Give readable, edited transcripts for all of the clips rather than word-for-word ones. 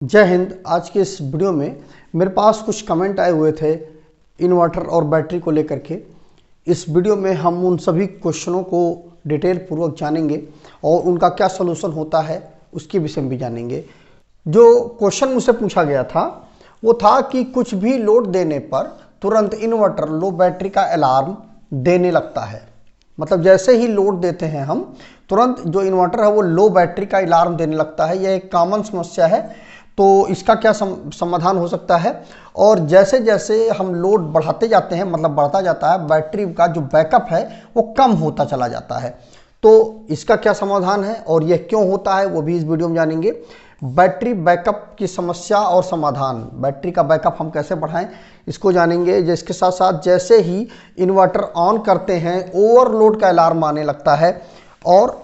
जय हिंद। आज के इस वीडियो में मेरे पास कुछ कमेंट आए हुए थे इन्वर्टर और बैटरी को लेकर के। इस वीडियो में हम उन सभी क्वेश्चनों को डिटेल पूर्वक जानेंगे और उनका क्या सलूशन होता है उसके विषय में भी जानेंगे। जो क्वेश्चन मुझसे पूछा गया था वो था कि कुछ भी लोड देने पर तुरंत इन्वर्टर लो बैटरी का अलार्म देने लगता है। मतलब जैसे ही लोड देते हैं हम तुरंत जो इन्वर्टर है वो लो बैटरी का अलार्म देने लगता है। यह एक कॉमन समस्या है, तो इसका क्या समाधान हो सकता है। और जैसे जैसे हम लोड बढ़ाते जाते हैं मतलब बढ़ता जाता है, बैटरी का जो बैकअप है वो कम होता चला जाता है। तो इसका क्या समाधान है और यह क्यों होता है वो भी इस वीडियो में जानेंगे। बैटरी बैकअप की समस्या और समाधान, बैटरी का बैकअप हम कैसे बढ़ाएं इसको जानेंगे। जिसके साथ साथ जैसे ही इन्वर्टर ऑन करते हैं ओवरलोड का अलार्म आने लगता है और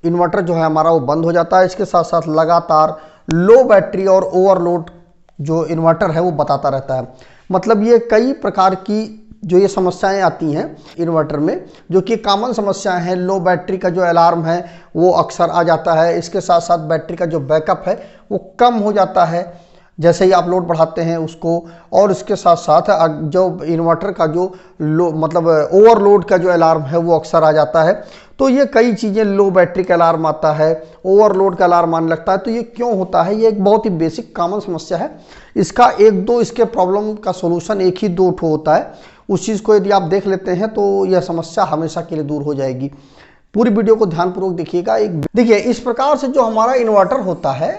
इन्वर्टर जो है हमारा वो बंद हो जाता है। इसके साथ साथ लगातार लो बैटरी और ओवरलोड जो इन्वर्टर है वो बताता रहता है। मतलब ये कई प्रकार की जो ये समस्याएं आती हैं इन्वर्टर में, जो कि कॉमन समस्याएं हैं। लो बैटरी का जो अलार्म है वो अक्सर आ जाता है। इसके साथ साथ बैटरी का जो बैकअप है वो कम हो जाता है जैसे ही आप लोड बढ़ाते हैं उसको। और इसके साथ साथ जो इन्वर्टर का जो लो मतलब ओवरलोड का जो अलार्म है वो अक्सर आ जाता है। तो ये कई चीज़ें, लो बैटरी का अलार्म आता है, ओवरलोड का अलार्म आने लगता है। तो ये क्यों होता है? ये एक बहुत ही बेसिक कॉमन समस्या है। इसका एक दो इसके प्रॉब्लम का सोल्यूशन एक ही दो ठो होता है। उस चीज़ को यदि आप देख लेते हैं तो यह समस्या हमेशा के लिए दूर हो जाएगी। पूरी वीडियो को ध्यानपूर्वक देखिएगा। देखिए, इस प्रकार से जो हमारा इन्वर्टर होता है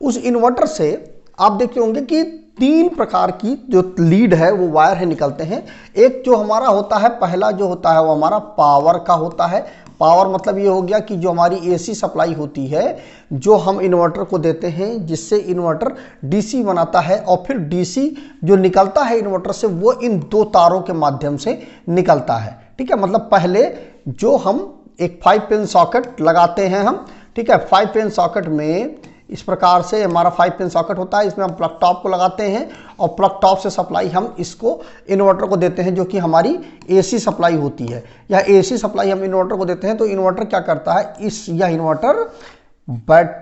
उस इन्वर्टर से आप देखते होंगे कि तीन प्रकार की जो लीड है वो वायर है निकलते हैं। एक जो हमारा होता है, पहला जो होता है वो हमारा पावर का होता है। पावर मतलब ये हो गया कि जो हमारी एसी सप्लाई होती है जो हम इन्वर्टर को देते हैं, जिससे इन्वर्टर डीसी बनाता है। और फिर डीसी जो निकलता है इन्वर्टर से वो इन दो तारों के माध्यम से निकलता है। ठीक है, मतलब पहले जो हम एक 5 पिन सॉकेट लगाते हैं हम, ठीक है, 5 पिन सॉकेट में इस प्रकार से हमारा 5 पिन सॉकेट होता है। इसमें हम प्लग टॉप को लगाते हैं और प्लग टॉप से सप्लाई हम इसको इन्वर्टर को देते हैं, जो कि हमारी एसी सप्लाई होती है। या एसी सप्लाई हम इन्वर्टर को देते हैं तो इन्वर्टर क्या करता है, यह इन्वर्टर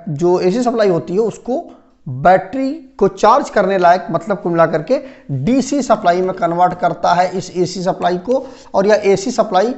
जो एसी सप्लाई होती है उसको बैटरी को चार्ज करने लायक मतलब कुल मिला करके डीसी सप्लाई में कन्वर्ट करता है इस एसी सप्लाई को। और यह एसी सप्लाई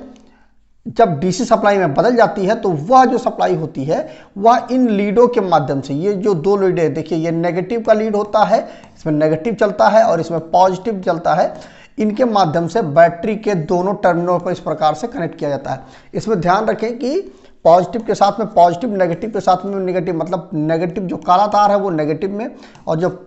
जब डीसी सप्लाई में बदल जाती है तो वह जो सप्लाई होती है वह इन लीडों के माध्यम से, ये जो दो लीड है, देखिए ये नेगेटिव का लीड होता है, इसमें नेगेटिव चलता है और इसमें पॉजिटिव चलता है। इनके माध्यम से बैटरी के दोनों टर्मिनल को इस प्रकार से कनेक्ट किया जाता है। इसमें ध्यान रखें कि पॉजिटिव के साथ में पॉजिटिव, नेगेटिव के साथ में नेगेटिव, मतलब नेगेटिव जो काला तार है वो नेगेटिव में और जो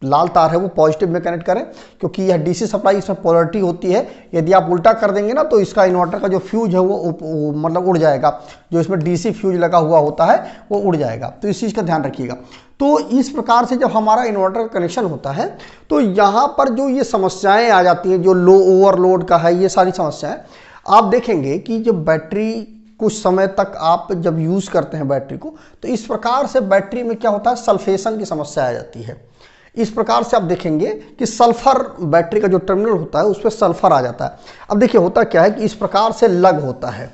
लाल तार है वो पॉजिटिव में कनेक्ट करें, क्योंकि यह डीसी सप्लाई, इसमें पोलरिटी होती है। यदि आप उल्टा कर देंगे ना तो इसका इन्वर्टर का जो फ्यूज है वो मतलब उड़ जाएगा। जो इसमें डीसी फ्यूज लगा हुआ होता है वो उड़ जाएगा। तो इस चीज़ का ध्यान रखिएगा। तो इस प्रकार से जब हमारा इन्वर्टर का कनेक्शन होता है तो यहाँ पर जो ये समस्याएं आ जाती हैं, जो लो ओवरलोड का है, ये सारी समस्याएं आप देखेंगे कि जब बैटरी कुछ समय तक आप जब यूज़ करते हैं बैटरी को, तो इस प्रकार से बैटरी में क्या होता है, सल्फेशन की समस्या आ जाती है। इस प्रकार से आप देखेंगे कि सल्फर, बैटरी का जो टर्मिनल होता है उस पर सल्फर आ जाता है। अब देखिए होता क्या है कि इस प्रकार से लग होता है,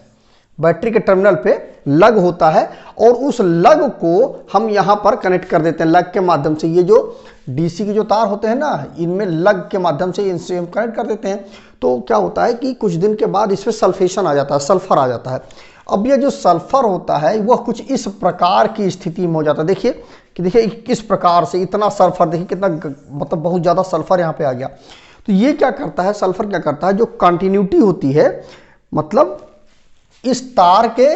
बैटरी के टर्मिनल पे लग होता है और उस लग को हम यहाँ पर कनेक्ट कर देते हैं लग के माध्यम से। ये जो डीसी के जो तार होते हैं ना, इनमें लग के माध्यम से इनसे हम कनेक्ट कर देते हैं। तो क्या होता है कि कुछ दिन के बाद इस पर सल्फेशन आ जाता है, सल्फर आ जाता है। अब ये जो सल्फर होता है वह कुछ इस प्रकार की स्थिति में हो जाता है। देखिए कि देखिए किस प्रकार से इतना सल्फर, देखिए कितना मतलब बहुत ज़्यादा सल्फर यहाँ पे आ गया। तो ये क्या करता है, सल्फर क्या करता है, जो कंटिन्यूटी होती है, मतलब इस तार के,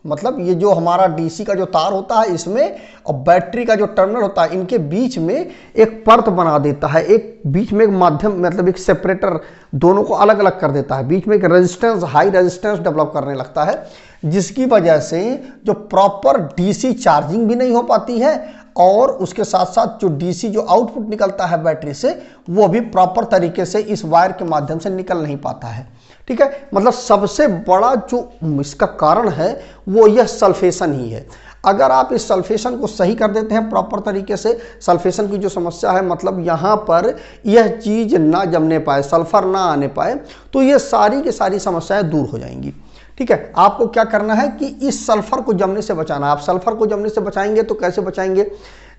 मतलब ये जो हमारा डीसी का जो तार होता है इसमें और बैटरी का जो टर्मिनल होता है इनके बीच में एक परत बना देता है। एक बीच में एक माध्यम, मतलब एक सेपरेटर, दोनों को अलग अलग कर देता है। बीच में एक रेजिस्टेंस, हाई रेजिस्टेंस डेवलप करने लगता है, जिसकी वजह से जो प्रॉपर डीसी चार्जिंग भी नहीं हो पाती है और उसके साथ साथ जो डीसी जो आउटपुट निकलता है बैटरी से वो भी प्रॉपर तरीके से इस वायर के माध्यम से निकल नहीं पाता है। ठीक है, मतलब सबसे बड़ा जो इसका कारण है वो यह सल्फेशन ही है। अगर आप इस सल्फेशन को सही कर देते हैं प्रॉपर तरीके से, सल्फेशन की जो समस्या है, मतलब यहाँ पर यह चीज़ ना जमने पाए, सल्फर ना आने पाए, तो ये सारी की सारी समस्याएं दूर हो जाएंगी। ठीक है, आपको क्या करना है कि इस सल्फर को जमने से बचाना है। आप सल्फर को जमने से बचाएंगे तो कैसे बचाएंगे?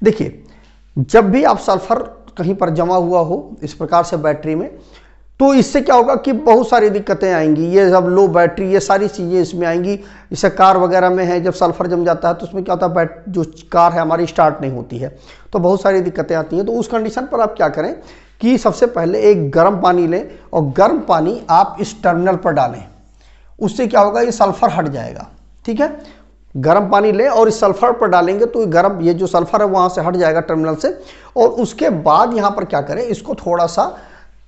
देखिए, जब भी आप सल्फर कहीं पर जमा हुआ हो इस प्रकार से बैटरी में, तो इससे क्या होगा कि बहुत सारी दिक्कतें आएंगी। ये जब लो बैटरी, ये सारी चीज़ें इसमें आएंगी। इसे कार वगैरह में है, जब सल्फर जम जाता है तो उसमें क्या होता है, जो कार है हमारी स्टार्ट नहीं होती है, तो बहुत सारी दिक्कतें आती हैं। तो उस कंडीशन पर आप क्या करें कि सबसे पहले एक गर्म पानी लें और गर्म पानी आप इस टर्मिनल पर डालें। उससे क्या होगा, ये सल्फर हट जाएगा। ठीक है, गर्म पानी लें और इस सल्फर पर डालेंगे तो ये जो सल्फर है वहाँ से हट जाएगा टर्मिनल से। और उसके बाद यहाँ पर क्या करें, इसको थोड़ा सा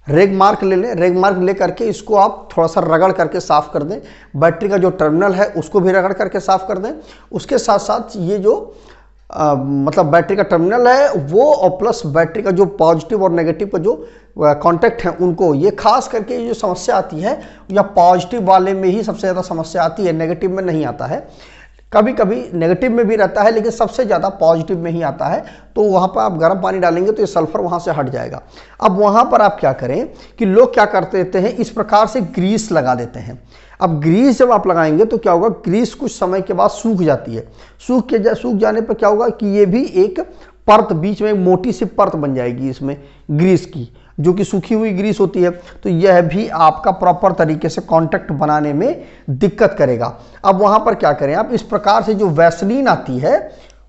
रेगमार्क ले लें। रेगमार्क ले करके इसको आप थोड़ा सा रगड़ करके साफ़ कर दें। बैटरी का जो टर्मिनल है उसको भी रगड़ करके साफ़ कर दें। उसके साथ साथ ये जो मतलब बैटरी का टर्मिनल है वो, और प्लस बैटरी का जो पॉजिटिव और नेगेटिव का जो कांटेक्ट है उनको, ये खास करके ये जो समस्या आती है या पॉजिटिव वाले में ही सबसे ज़्यादा समस्या आती है, नेगेटिव में नहीं आता है। कभी कभी नेगेटिव में भी रहता है लेकिन सबसे ज़्यादा पॉजिटिव में ही आता है। तो वहाँ पर आप गर्म पानी डालेंगे तो ये सल्फर वहाँ से हट जाएगा। अब वहाँ पर आप क्या करें कि लोग क्या करते देते हैं, इस प्रकार से ग्रीस लगा देते हैं। अब ग्रीस जब आप लगाएंगे तो क्या होगा, ग्रीस कुछ समय के बाद सूख जाती है। सूख जाने पर क्या होगा कि ये भी एक परत, बीच में एक मोटी सी परत बन जाएगी इसमें ग्रीस की, जो कि सूखी हुई ग्रीस होती है। तो यह भी आपका प्रॉपर तरीके से कांटेक्ट बनाने में दिक्कत करेगा। अब वहां पर क्या करें, आप इस प्रकार से जो वैसलीन आती है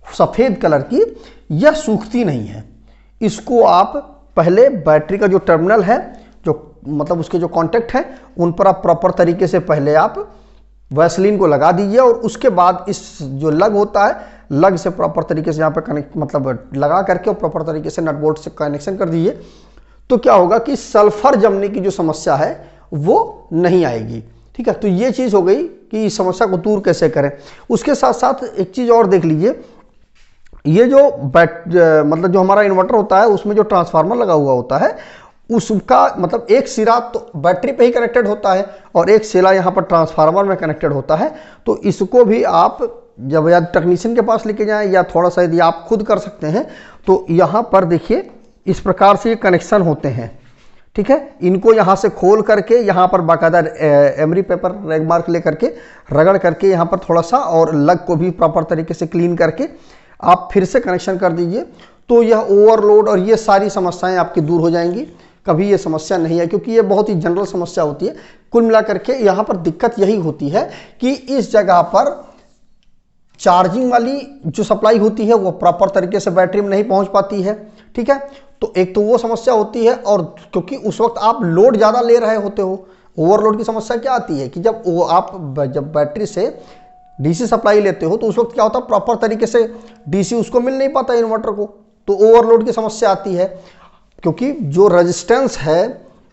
सफ़ेद कलर की, यह सूखती नहीं है। इसको आप पहले बैटरी का जो टर्मिनल है, जो मतलब उसके जो कांटेक्ट है, उन पर आप प्रॉपर तरीके से पहले आप वैसलीन को लगा दीजिए। और उसके बाद इस जो लग होता है, लग से प्रॉपर तरीके से यहाँ पर कनेक्ट मतलब लगा करके और प्रॉपर तरीके से नट बोल्ट से कनेक्शन कर दीजिए। तो क्या होगा कि सल्फर जमने की जो समस्या है वो नहीं आएगी। ठीक है, तो ये चीज़ हो गई कि इस समस्या को दूर कैसे करें। उसके साथ साथ एक चीज़ और देख लीजिए, ये जो मतलब जो हमारा इन्वर्टर होता है उसमें जो ट्रांसफार्मर लगा हुआ होता है, उसका मतलब एक सिरा तो बैटरी पे ही कनेक्टेड होता है और एक सिरा यहाँ पर ट्रांसफार्मर में कनेक्टेड होता है। तो इसको भी आप जब या टेक्नीशियन के पास लेके जाएं या थोड़ा सा यदि आप खुद कर सकते हैं तो यहाँ पर देखिए इस प्रकार से ये कनेक्शन होते हैं। ठीक है, इनको यहाँ से खोल करके यहाँ पर बाकायदा एमरी पेपर रेगमार्क ले करके रगड़ करके यहाँ पर थोड़ा सा और लग को भी प्रॉपर तरीके से क्लीन करके आप फिर से कनेक्शन कर दीजिए। तो यह ओवरलोड और ये सारी समस्याएं आपकी दूर हो जाएंगी। कभी ये समस्या नहीं है, क्योंकि ये बहुत ही जनरल समस्या होती है। कुल मिलाकर के यहाँ पर दिक्कत यही होती है कि इस जगह पर चार्जिंग वाली जो सप्लाई होती है वो प्रॉपर तरीके से बैटरी में नहीं पहुंच पाती है। ठीक है, तो एक तो वो समस्या होती है, और क्योंकि उस वक्त आप लोड ज़्यादा ले रहे होते हो। ओवरलोड की समस्या क्या आती है कि जब बैटरी से डीसी सप्लाई लेते हो तो उस वक्त क्या होता है, प्रॉपर तरीके से डीसी उसको मिल नहीं पाता इन्वर्टर को, तो ओवरलोड की समस्या आती है। क्योंकि जो रेजिस्टेंस है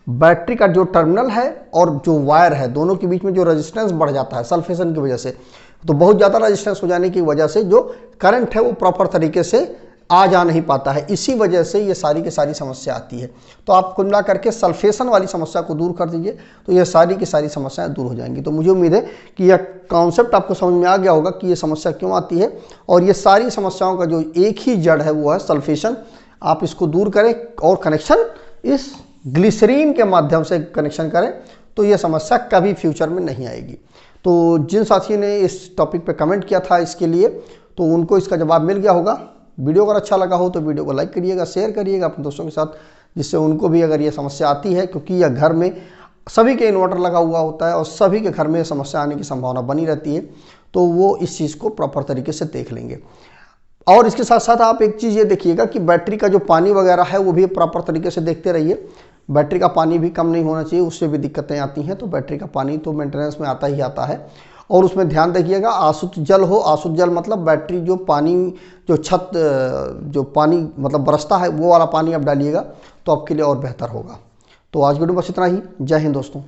बैटरी का जो टर्मिनल है और जो वायर है, दोनों के बीच में जो रेजिस्टेंस बढ़ जाता है सल्फेशन की वजह से, तो बहुत ज़्यादा रेजिस्टेंस हो जाने की वजह से जो करंट है वो प्रॉपर तरीके से आ जा नहीं पाता है। इसी वजह से ये सारी की सारी समस्या आती है। तो आप कुल मिला करके सल्फेशन वाली समस्या को दूर कर दीजिए तो ये सारी की सारी समस्याएं दूर हो जाएंगी। तो मुझे उम्मीद है कि यह कॉन्सेप्ट आपको समझ में आ गया होगा कि ये समस्या क्यों आती है, और ये सारी समस्याओं का जो एक ही जड़ है वो है सल्फेशन। आप इसको दूर करें और कनेक्शन इस ग्लिसरीन के माध्यम से कनेक्शन करें तो ये समस्या कभी फ्यूचर में नहीं आएगी। तो जिन साथी ने इस टॉपिक पे कमेंट किया था इसके लिए, तो उनको इसका जवाब मिल गया होगा। वीडियो अगर अच्छा लगा हो तो वीडियो को लाइक करिएगा, शेयर करिएगा अपने दोस्तों के साथ, जिससे उनको भी अगर ये समस्या आती है, क्योंकि यह घर में सभी के इन्वर्टर लगा हुआ होता है और सभी के घर में समस्या आने की संभावना बनी रहती है, तो वो इस चीज़ को प्रॉपर तरीके से देख लेंगे। और इसके साथ साथ आप एक चीज़ ये देखिएगा कि बैटरी का जो पानी वगैरह है वो भी प्रॉपर तरीके से देखते रहिए। बैटरी का पानी भी कम नहीं होना चाहिए, उससे भी दिक्कतें आती हैं। तो बैटरी का पानी तो मेंटेनेंस में आता ही आता है, और उसमें ध्यान रखिएगा आसुत जल हो। आसुत जल मतलब बैटरी जो पानी जो छत जो पानी मतलब बरसता है वो वाला पानी आप डालिएगा तो आपके लिए और बेहतर होगा। तो आज वीडियो बस इतना ही। जय हिंद दोस्तों।